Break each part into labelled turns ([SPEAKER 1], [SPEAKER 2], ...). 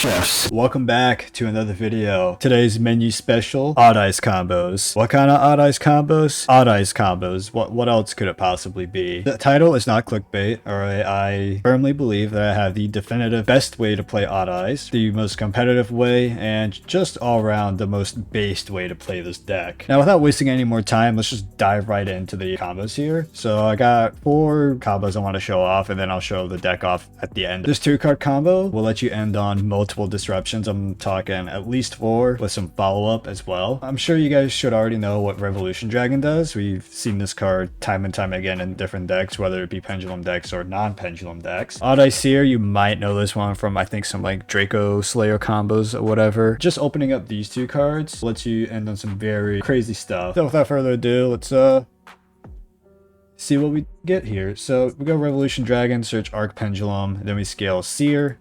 [SPEAKER 1] chefs. Welcome back to another video. Today's menu special, odd ice combos. What kind of odd ice combos? Odd ice combos. What else could it possibly be? The title is not clickbait, alright? I firmly believe that I have the definitive best way to play odd ice, the most competitive way, and just all around the most based way to play this deck. Now, without wasting any more time, let's just dive right into the combos here. So I got 4 combos I want to show off, and then I'll show the deck off at the end. This 2-card combo will let you end on multiple disruptions. I'm talking at least 4 with some follow-up as well. I'm sure you guys should already know what Revolution Dragon does. We've seen this card time and time again in different decks, whether it be pendulum decks or non-pendulum decks. Odd Ice Seer, you might know this one from I think some like Draco Slayer combos or whatever. Just opening up these 2 cards lets you end on some very crazy stuff. So without further ado, let's see what we get here. So we go Revolution Dragon, search Arc Pendulum, then we scale Seer.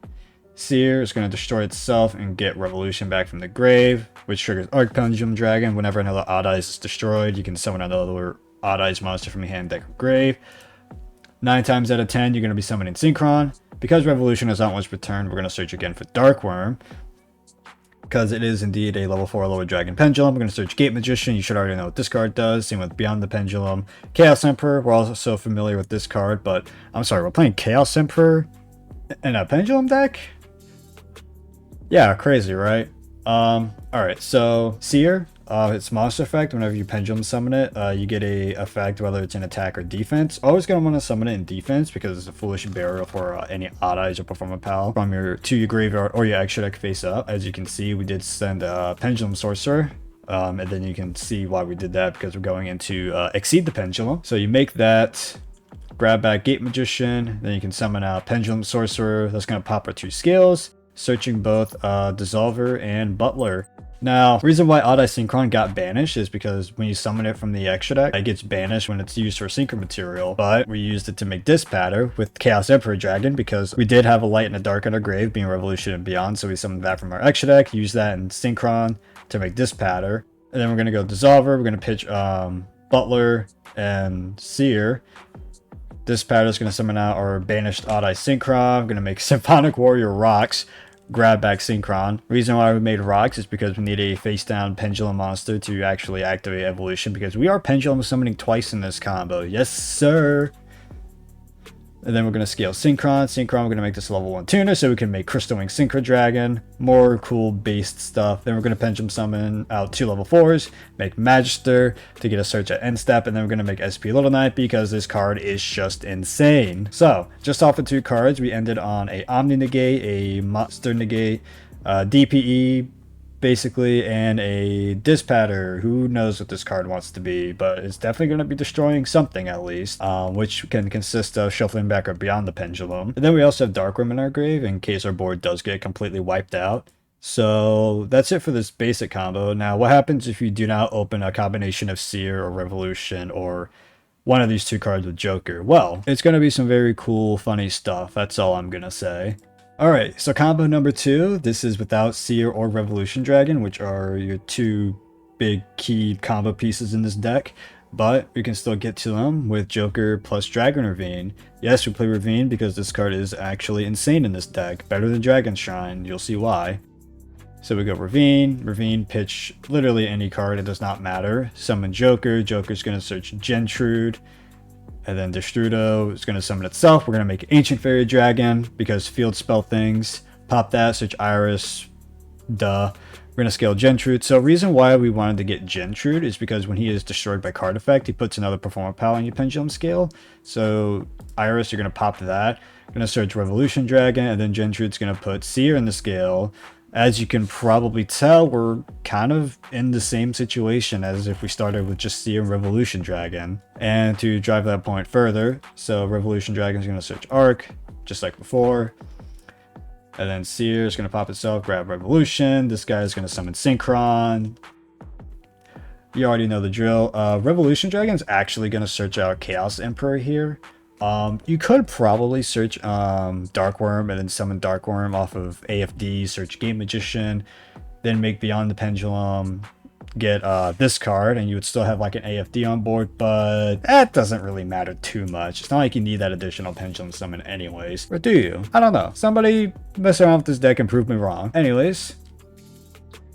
[SPEAKER 1] Seer is going to destroy itself and get Revolution back from the grave, which triggers Arc Pendulum Dragon. Whenever another Odd Ice is destroyed, you can summon another Odd Ice monster from your hand, deck, or grave. 9 times out of 10, you're going to be summoning Synchron. Because Revolution is not once per turn, we're going to search again for Dark Worm. Because it is indeed a level 4 lower Dragon Pendulum, we're going to search Gate Magician. You should already know what this card does. Same with Beyond the Pendulum. Chaos Emperor, we're also familiar with this card, but I'm sorry, we're playing Chaos Emperor in a Pendulum deck? Yeah, crazy, right? Alright, so Seer, it's monster effect. Whenever you pendulum summon it, you get a effect, whether it's in attack or defense. Always gonna want to summon it in defense because it's a foolish barrier for any odd eyes or performance pal from your graveyard or your extra deck face up. As you can see, we did send a pendulum sorcerer. And then you can see why we did that, because we're going into exceed the pendulum. So you make that, grab back Gate Magician, then you can summon out Pendulum Sorcerer. That's gonna pop our 2 skills, searching both Dissolver and Butler. Now, the reason why Odd Eye Synchron got banished is because when you summon it from the extra deck, it gets banished when it's used for synchro material, but we used it to make this pattern with Chaos Emperor Dragon because we did have a light and a dark in our grave, being Revolution and Beyond, so we summoned that from our extra deck, use that in Synchron to make this pattern. And then we're going to go Dissolver, we're going to pitch Butler and Seer. This pattern is going to summon out our banished Odd Eye Synchron. I'm going to make Symphonic Warrior Rocks, grab back Synchron. Reason why we made Rocks is because we need a face down pendulum monster to actually activate evolution, because we are pendulum summoning twice in this combo. Yes sir. And then we're going to scale Synchron. We're going to make this level 1 tuner so we can make Crystal Wing Synchro Dragon. More cool based stuff. Then we're going to pendulum summon out 2 level 4s. Make Magister to get a search at end step. And then we're going to make SP Little Knight because this card is just insane. So, just off of 2 cards, we ended on a Omni Negate, a Monster Negate, DPE, basically, and a Dispatter. Who knows what this card wants to be, but it's definitely going to be destroying something at least, which can consist of shuffling back or Beyond the Pendulum. And then we also have Darkworm in our grave in case our board does get completely wiped out. So that's it for this basic combo. Now, what happens if you do not open a combination of Seer or Revolution or one of these 2 cards with Joker? Well, it's going to be some very cool, funny stuff. That's all I'm going to say. Alright, so combo number 2, this is without Seer or Revolution Dragon, which are your 2 big key combo pieces in this deck, but we can still get to them with Joker plus Dragon Ravine. Yes, we play Ravine because this card is actually insane in this deck, better than Dragon Shrine, you'll see why. So we go Ravine, pitch literally any card, it does not matter. Summon Joker, Joker's going to search Gentrude. And then Destrudo is going to summon itself. We're going to make Ancient Fairy Dragon because field spell things. Pop that, search Iris. Duh. We're going to scale Gentrude. So reason why we wanted to get Gentrude is because when he is destroyed by card effect, he puts another performer pal on your pendulum scale. So Iris, you're going to pop that. Going to search Revolution Dragon, and then Gentrude's going to put Seer in the scale. As you can probably tell, we're kind of in the same situation as if we started with just Seer and Revolution Dragon. And to drive that point further, so Revolution Dragon is going to search Arc, just like before. And then Seer is going to pop itself, grab Revolution. This guy is going to summon Synchron. You already know the drill. Revolution Dragon is actually going to search out Chaos Emperor here. You could probably search Darkworm and then summon Darkworm off of AFD, search Game Magician, then make Beyond the Pendulum, get this card, and you would still have like an AFD on board, but that doesn't really matter too much. It's not like you need that additional Pendulum summon anyways. Or do you? I don't know. Somebody mess around with this deck and prove me wrong. Anyways,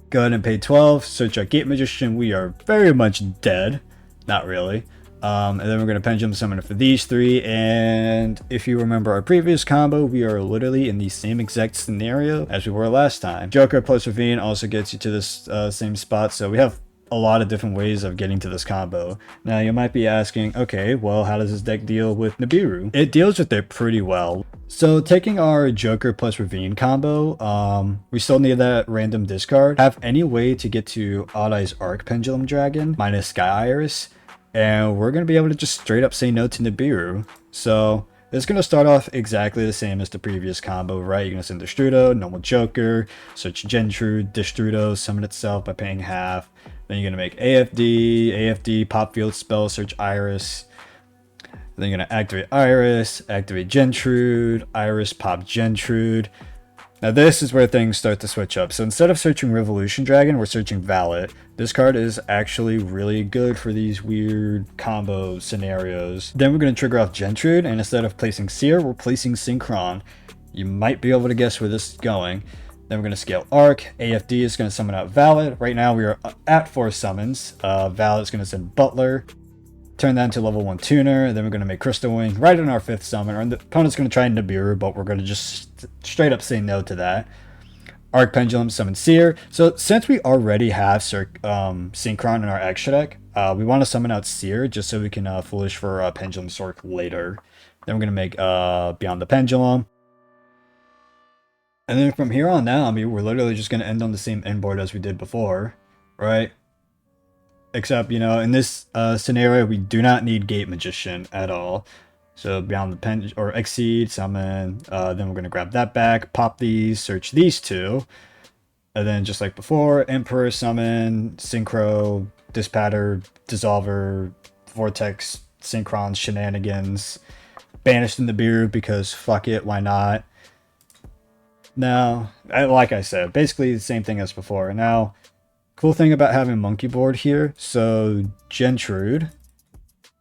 [SPEAKER 1] go ahead and pay 12, search our Gate Magician. We are very much dead. Not really. And then we're going to Pendulum Summon it for these three. And if you remember our previous combo, we are literally in the same exact scenario as we were last time. Joker plus Ravine also gets you to this same spot. So we have a lot of different ways of getting to this combo. Now you might be asking, okay, well, how does this deck deal with Nibiru? It deals with it pretty well. So taking our Joker plus Ravine combo, we still need that random discard. Have any way to get to Odd Eye's Arc Pendulum Dragon minus Sky Iris, and we're going to be able to just straight up say no to Nibiru. So it's going to start off exactly the same as the previous combo, right? You're going to send Destrudo, normal Joker, search Gentrude, Destrudo, summon itself by paying half. Then you're going to make AFD, pop field spell, search Iris. Then you're going to activate Iris, activate Gentrude, Iris, pop Gentrude. Now this is where things start to switch up. So instead of searching Revolution Dragon, we're searching Valet. This card is actually really good for these weird combo scenarios. Then we're going to trigger off Gentrude, and instead of placing Seer, we're placing Synchron. You might be able to guess where this is going. Then we're going to scale Arc. AFD is going to summon out Valet. Right now we are at 4 summons. Valet is going to send Butler. Turn that into level 1 tuner, and then we're going to make Crystal Wing right in our 5th summon. Our opponent's going to try Nibiru, but we're going to just straight up say no to that. Arc Pendulum, summon Seer. So since we already have Synchron in our extra deck, we want to summon out Seer just so we can Foolish for Pendulum Sork later. Then we're going to make Beyond the Pendulum. And then from here on out, I mean, we're literally just going to end on the same end board as we did before, right? Except, you know, in this scenario, we do not need Gate Magician at all. So Beyond the Pendulum, or Exceed, summon, then we're going to grab that back, pop these, search these two. And then just like before, Emperor, summon, Synchro, Dispatter, Dissolver, Vortex, Synchron, Shenanigans, banish the Nibiru because fuck it, why not? Now, like I said, basically the same thing as before. Now, cool thing about having Monkey Board here, so Gentrude,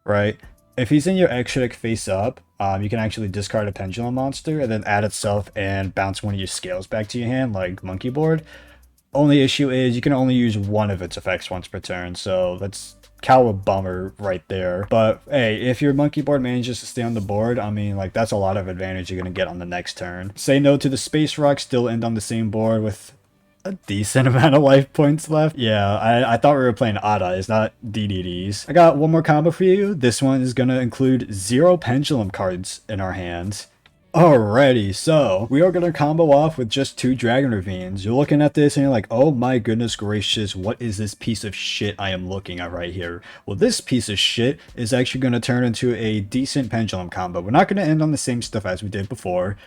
[SPEAKER 1] right? If he's in your extra deck face up, you can actually discard a Pendulum monster and then add itself and bounce one of your scales back to your hand, like Monkey Board. Only issue is you can only use one of its effects once per turn, so that's kind of a bummer right there. But hey, if your Monkey Board manages to stay on the board, I mean, like, that's a lot of advantage you're going to get on the next turn. Say no to the Space Rock, still end on the same board with a decent amount of life points left. Yeah, I thought we were playing Odd Eyes, not DDDs. I got one more combo for you. This one is going to include 0 Pendulum cards in our hands. Alrighty, so we are going to combo off with just 2 Dragon Ravines. You're looking at this and you're like, oh my goodness gracious, what is this piece of shit I am looking at right here? Well, this piece of shit is actually going to turn into a decent Pendulum combo. We're not going to end on the same stuff as we did before,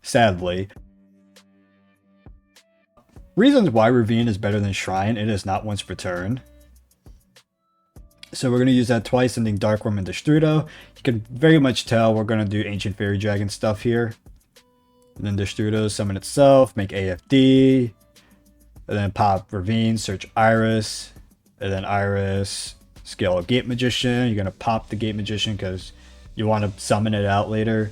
[SPEAKER 1] sadly. Reasons why Ravine is better than Shrine: it is not once per turn. So we're going to use that twice, sending Dark Worm and Destrudo. You can very much tell we're going to do Ancient Fairy Dragon stuff here. And then Destrudo, summon itself, make AFD. And then pop Ravine, search Iris. And then Iris, scale Gate Magician. You're going to pop the Gate Magician because you want to summon it out later.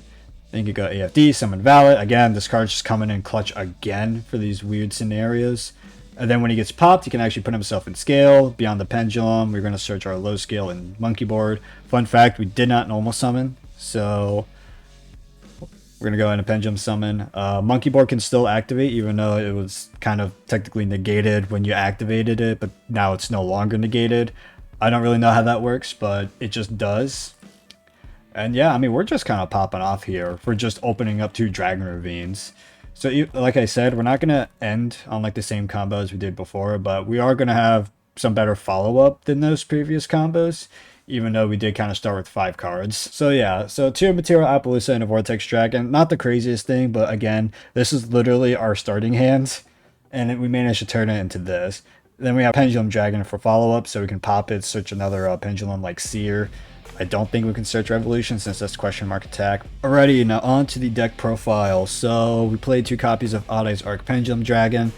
[SPEAKER 1] Then you go AFD, summon Valet. Again, this card's just coming in clutch again for these weird scenarios. And then when he gets popped, he can actually put himself in scale. Beyond the Pendulum, we're going to search our low scale in Monkey Board. Fun fact, we did not normal summon. So we're going to go into Pendulum Summon. Monkey Board can still activate, even though it was kind of technically negated when you activated it. But now it's no longer negated. I don't really know how that works, but it just does. And yeah, I mean, we're just kind of popping off here for just opening up 2 Dragon Ravines. So like I said, we're not going to end on like the same combo as we did before, but we are going to have some better follow-up than those previous combos, even though we did kind of start with 5 cards. So yeah, so 2 Material Appaloosa and a Vortex Dragon. Not the craziest thing, but again, this is literally our starting hands, and we managed to turn it into this. Then we have Pendulum Dragon for follow-up, so we can pop it, search another Pendulum like Seer. I don't think we can search Revolution since that's question mark attack. Alrighty, now on to the deck profile. So we played 2 copies of Odd Eyes Arc Pendulum Dragon.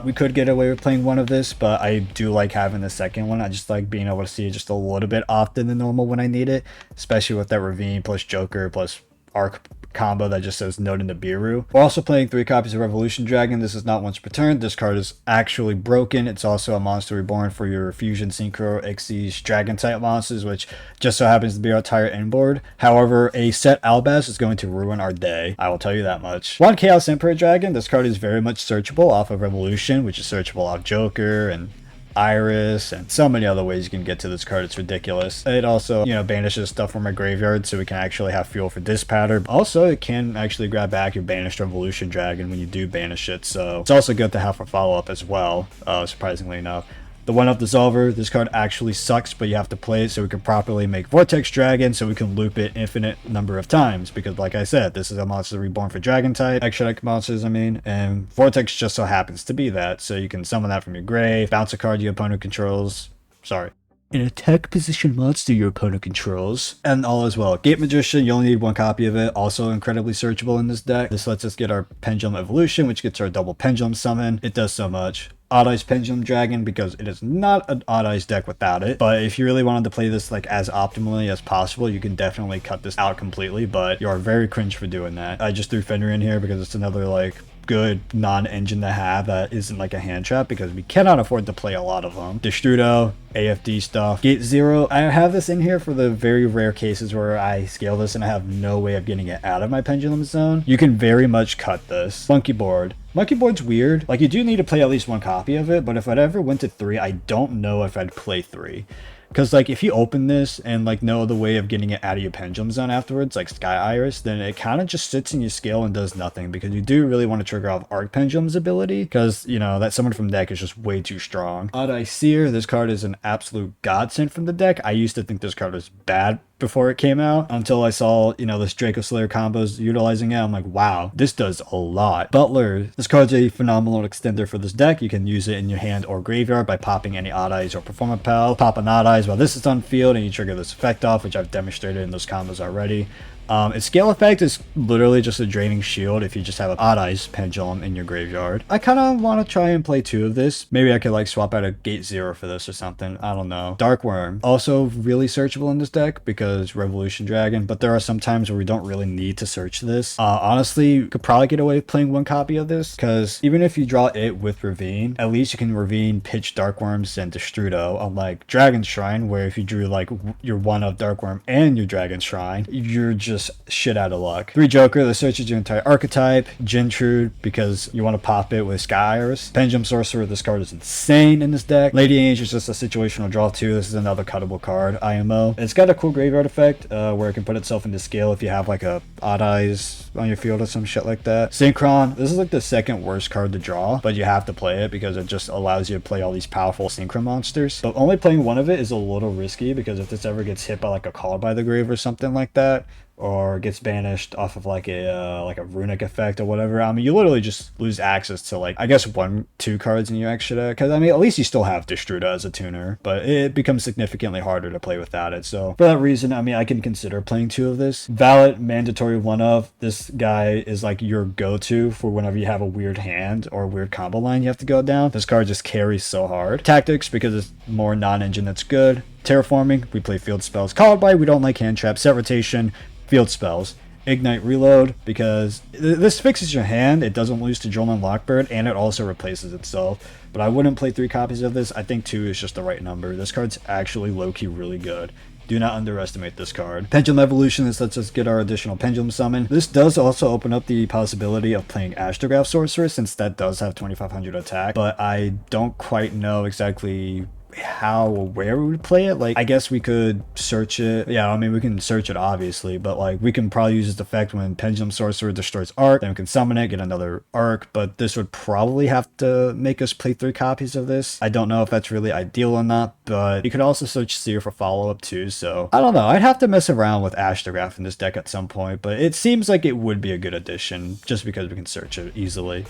[SPEAKER 1] We could get away with playing one of this, but I do like having the second one. I just like being able to see it just a little bit often than normal when I need it, especially with that Ravine plus Joker plus Arc combo that just says Note in the Biru. We're also playing 3 copies of Revolution Dragon. This is not once per turn. This card is actually broken. It's also a monster reborn for your Fusion, Synchro, Xyz, Dragon type monsters, which just so happens to be our entire inboard. However, a set Albaz is going to ruin our day. I will tell you that much. 1 Chaos Emperor Dragon. This card is very much searchable off of Revolution, which is searchable off Joker and Iris and so many other ways you can get to this card. It's ridiculous. It also, banishes stuff from my graveyard so we can actually have fuel for this pattern. Also, it can actually grab back your banished Revolution Dragon when you do banish it, so it's also good to have for follow-up as well, surprisingly enough. The 1-up Dissolver, this card actually sucks, but you have to play it so we can properly make Vortex Dragon so we can loop it infinite number of times, because like I said, this is a monster reborn for Dragon type, extra deck monsters and Vortex just so happens to be that, so you can summon that from your grave, bounce a card your opponent controls, an attack position monster your opponent controls, and all as well. Gate Magician, you only need 1 copy of it, also incredibly searchable in this deck. This lets us get our Pendulum Evolution, which gets our double Pendulum summon. It does so much. Odd Eyes Pendulum Dragon, because it is not an Odd Eyes deck without it, but if you really wanted to play this like as optimally as possible, you can definitely cut this out completely, but you are very cringe for doing that. I just threw Fenrir in here because it's another like good non-engine to have that isn't like a hand trap, because we cannot afford to play a lot of them. Destrudo, AFD stuff. Gate 0, I have this in here for the very rare cases where I scale this and I have no way of getting it out of my Pendulum zone. You can very much cut this. Monkey Board. Monkey Board's weird. Like, you do need to play at least 1 copy of it, but if I'd ever went to 3, I don't know if I'd play 3. Because, like, if you open this and, like, no other way of getting it out of your Pendulum zone afterwards, like Sky Iris, then it kind of just sits in your scale and does nothing, because you do really want to trigger off Arc Pendulum's ability, because, that summon from deck is just way too strong. Odd Eye Seer, this card is an absolute godsend from the deck. I used to think this card was bad before it came out, until I saw, this Draco Slayer combos utilizing it. I'm like, wow, this does a lot. Butler, this card's a phenomenal extender for this deck. You can use it in your hand or graveyard by popping any Odd Eyes or Performance Pal. Pop an Odd Eyes while this is on field and you trigger this effect off, which I've demonstrated in those combos already. Its scale effect is literally just a draining shield if you just have an Odd Eyes Pendulum in your graveyard. I kind of want to try and play 2 of this. Maybe I could like swap out a Gate 0 for this or something. I don't know. Dark Worm, also really searchable in this deck because Revolution Dragon, but there are some times where we don't really need to search this. Honestly, you could probably get away with playing 1 copy of this, because even if you draw it with Ravine, at least you can Ravine, pitch Dark Worms, and Destrudo, unlike Dragon Shrine, where if you drew like your 1-of Dark Worm and your Dragon Shrine, you're just shit out of luck. 3 Joker, this searches your entire archetype. Gentrude, because you want to pop it with Sky Iris. Pendulum Sorcerer, this card is insane in this deck. Lady Ange is just a situational draw too. This is another cuttable card, IMO. It's got a cool graveyard effect where it can put itself into scale if you have like a Odd Eyes on your field or some shit like that. Synchron, this is like the 2nd worst card to draw, but you have to play it because it just allows you to play all these powerful Synchron monsters. But only playing 1 of it is a little risky, because if this ever gets hit by like a Call by the Grave or something like that, or gets banished off of like a runic effect or whatever, I mean, you literally just lose access to like, I guess 1-2 cards in your extra deck. Because I mean, at least you still have Destruda as a tuner, but it becomes significantly harder to play without it. So for that reason, I mean, I can consider playing 2 of this. Valet, mandatory 1-of. This guy is like your go-to for whenever you have a weird hand or a weird combo line you have to go down. This card just carries so hard. Tactics, because it's more non-engine, that's good. Terraforming, we play field spells. Called by, we don't like hand traps. Set rotation, field spells. Ignite Reload, because this fixes your hand. It doesn't lose to Droll and Lockbird, and it also replaces itself. But I wouldn't play 3 copies of this. I think 2 is just the right number. This card's actually low-key really good. Do not underestimate this card. Pendulum Evolution, this lets us get our additional Pendulum Summon. This does also open up the possibility of playing Astrograph Sorcerer, since that does have 2500 attack, but I don't quite know exactly how or where we would play it. Like, I guess we could search it. Yeah, I mean, we can search it obviously, but like, we can probably use this effect when Pendulum Sorcerer destroys Arc, then we can summon it, get another Arc, but this would probably have to make us play 3 copies of this. I don't know if that's really ideal or not, but you could also search Seer for follow-up too, so I don't know. I'd have to mess around with Astrograph in this deck at some point, but it seems like it would be a good addition just because we can search it easily.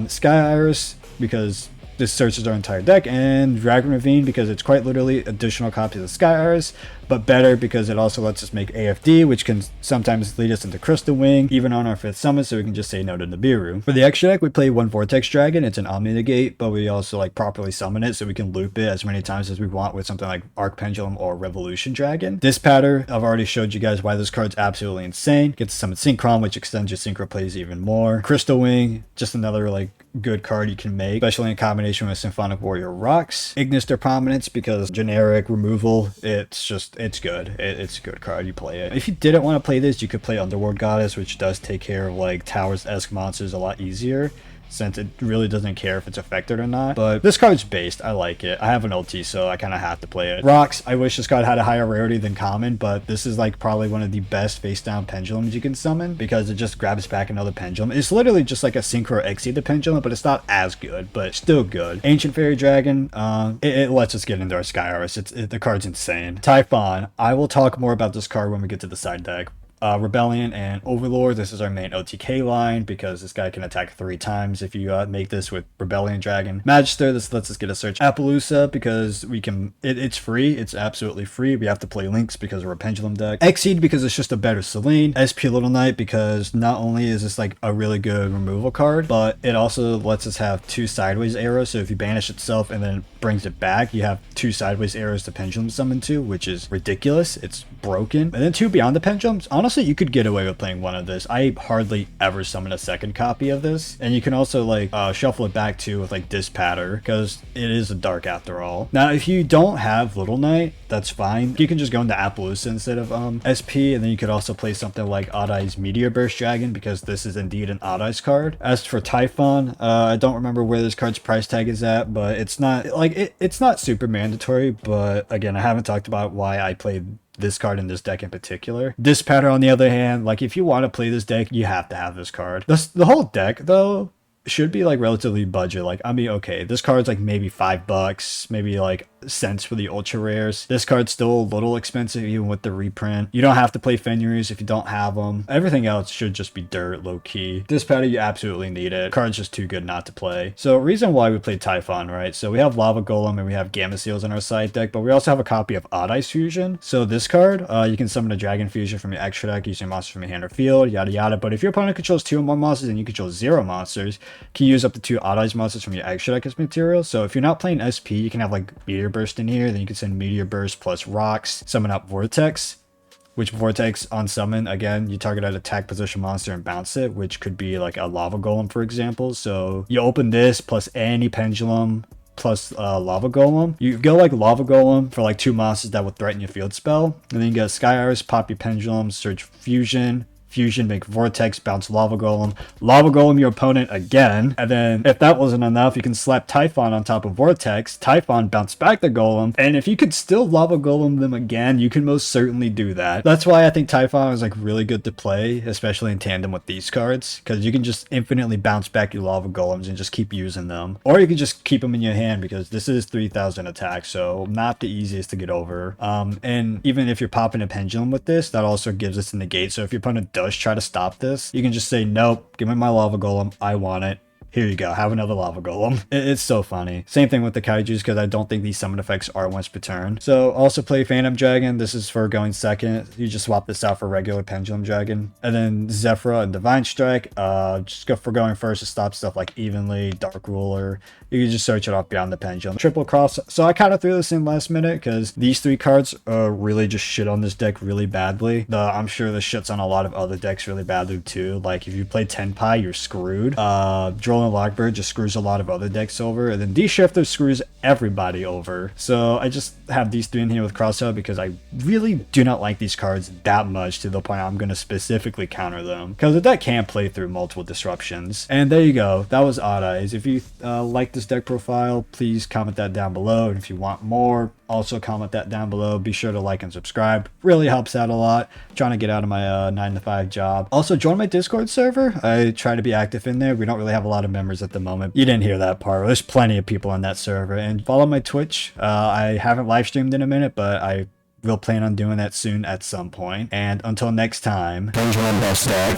[SPEAKER 1] Sky Iris, because this searches our entire deck. And Dragon Ravine, because it's quite literally additional copies of Sky Iris, but better because it also lets us make AFD, which can sometimes lead us into Crystal Wing, even on our 5th summon, so we can just say no to Nibiru. For the extra deck, we play one Vortex Dragon. It's an Omni Negate, but we also like properly summon it, so we can loop it as many times as we want with something like Arc Pendulum or Revolution Dragon. This pattern, I've already showed you guys why this card's absolutely insane. Get to summon Synchron, which extends your Synchro plays even more. Crystal Wing, just another like good card you can make, especially in combination with Symphonic Warrior Rocks. Ignis their prominence because generic removal, it's good. It's a good card, you play it. If you didn't want to play this, you could play Underworld Goddess, which does take care of like Towers-esque monsters a lot easier, since it really doesn't care if it's affected or not. But this card's based. I like it. I have an ulti, so I kind of have to play it. Rocks, I wish this card had a higher rarity than common, but this is like probably one of the best face down pendulums you can summon because it just grabs back another pendulum. It's literally just like a Synchro Exceed the pendulum, but it's not as good, but still good. Ancient Fairy Dragon, it lets us get into our Sky Iris. The card's insane. Typhon, I will talk more about this card when we get to the side deck. Rebellion and Overlord, this is our main OTK line because this guy can attack 3 times if you make this with Rebellion Dragon. Magister, this lets us get a search. Appaloosa, because we can, it's free, it's absolutely free. We have to play Lynx because we're a Pendulum deck. Exceed, because it's just a better Selene. SP Little Knight, because not only is this like a really good removal card, but it also lets us have 2 sideways arrows, so if you banish itself and then brings it back, you have 2 sideways arrows to Pendulum summon to, which is ridiculous. It's broken. And then 2 Beyond the Pendulums, honestly, you could get away with playing one of this. I hardly ever summon a second copy of this. And you can also like shuffle it back too with like this pattern because it is a dark after all. Now, if you don't have Little Knight, that's fine. You can just go into Appaloosa instead of SP, and then you could also play something like Odd Eye's Meteor Burst Dragon because this is indeed an Odd Eyes card. As for Typhon, I don't remember where this card's price tag is at, but it's not like it's not super mandatory. But again, I haven't talked about why I played this card in this deck in particular. This pattern, on the other hand, like if you want to play this deck, you have to have this card. The whole deck though should be like relatively budget. Like, I mean, okay, this card's like maybe $5, maybe like cents for the ultra rares. This card's still a little expensive even with the reprint. You don't have to play Fenris if you don't have them. Everything else should just be dirt, low key. This pattern, you absolutely need it. Card's just too good not to play. So reason why we played Typhon, right? So we have Lava Golem and we have Gamma Seals in our side deck, but we also have a copy of Odd Eyes Fusion. So this card, you can summon a Dragon Fusion from your extra deck using monsters from your hand or field, yada yada. But if your opponent controls 2 or more monsters and you control 0 monsters, you can use up to 2 Odd Eyes monsters from your extra deck as material. So if you're not playing SP, you can have like Meteor Burst in here, then you can send Meteor Burst plus Rocks, summon up Vortex, which Vortex on summon, again, you target an attack position monster and bounce it, which could be like a Lava Golem, for example. So you open this plus any Pendulum plus Lava Golem. You go like Lava Golem for like 2 monsters that would threaten your field spell, and then you get Sky Iris, pop your Pendulum, search Fusion, make Vortex, bounce Lava Golem your opponent again, and then if that wasn't enough, you can slap Typhon on top of Vortex, Typhon bounce back the Golem, and if you could still Lava Golem them again, you can most certainly do that. That's why I think Typhon is like really good to play, especially in tandem with these cards, because you can just infinitely bounce back your Lava Golems and just keep using them, or you can just keep them in your hand because this is 3000 attack, so not the easiest to get over. And even if you're popping a Pendulum with this, that also gives us a negate, so if your opponent does try to stop this, you can just say, nope, give me my Lava Golem, I want it. Here you go, have another Lava Golem. It's so funny. Same thing with the Kaijus, because I don't think these summon effects are once per turn. So also play Phantom Dragon. This is for going second. You just swap this out for regular Pendulum Dragon. And then Zephyra and Divine Strike. Just go for going first to stop stuff like Evenly, Dark Ruler. You can just search it off beyond the Pendulum. Triple Cross. So I kind of threw this in last minute because these 3 cards really just shit on this deck really badly. I'm sure this shits on a lot of other decks really badly too. Like if you play Tenpai, you're screwed. Droll and Lockbird just screws a lot of other decks over, and then D-Shifter screws everybody over. So I just have these 3 in here with Crossout because I really do not like these cards that much to the point I'm going to specifically counter them, because the deck can play through multiple disruptions. And there you go, that was Odd Eyes. If you like this deck profile, please comment that down below, and if you want more, also comment that down below. Be sure to like and subscribe, really helps out a lot. I'm trying to get out of my 9-to-5 job. Also join my Discord server. I try to be active in there. We don't really have a lot of members at the moment. You didn't hear that part. There's plenty of people on that server. And follow my Twitch. I haven't live streamed in a minute, but I will plan on doing that soon at some point. And until next time, Pendulum Best Deck.